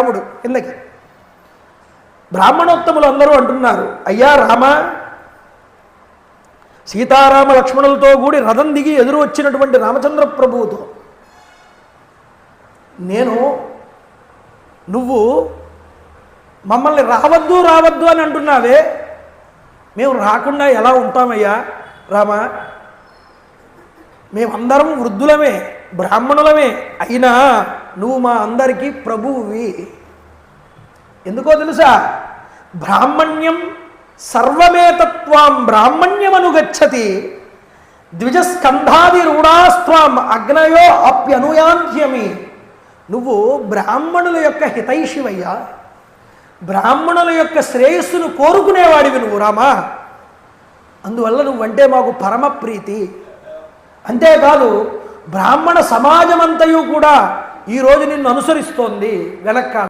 రాముడు కిందకి. బ్రాహ్మణోత్తములు అందరూ అంటున్నారు, అయ్యా రామ, సీతారామ లక్ష్మణులతో కూడి రథం దిగి ఎదురు వచ్చినటువంటి రామచంద్ర ప్రభువుతో నువ్వు మమ్మల్ని రావద్దు రావద్దు అని అంటున్నావే, మేము రాకుండా ఎలా ఉంటామయ్యా రామ? మేమందరం వృద్ధులమే, బ్రాహ్మణులమే, అయినా నువ్వు మా అందరికీ ప్రభువువి. ఎందుకో తెలుసా? బ్రాహ్మణ్యం సర్వమేతత్వాం బ్రాహ్మణ్యమనుగచ్చతి ద్విజస్కంధాది రూఢాస్త్వాం అగ్నయో అప్యనుయాంత్యమి. నువ్వు బ్రాహ్మణుల యొక్క హితైషివయ్యా, బ్రాహ్మణుల యొక్క శ్రేయస్సును కోరుకునేవాడివి నువ్వు రామా. అందువల్ల నువ్వంటే మాకు పరమ ప్రీతి. అంతేకాదు బ్రాహ్మణ సమాజమంతయు కూడా ఈరోజు నిన్ను అనుసరిస్తోంది వెనక్కా.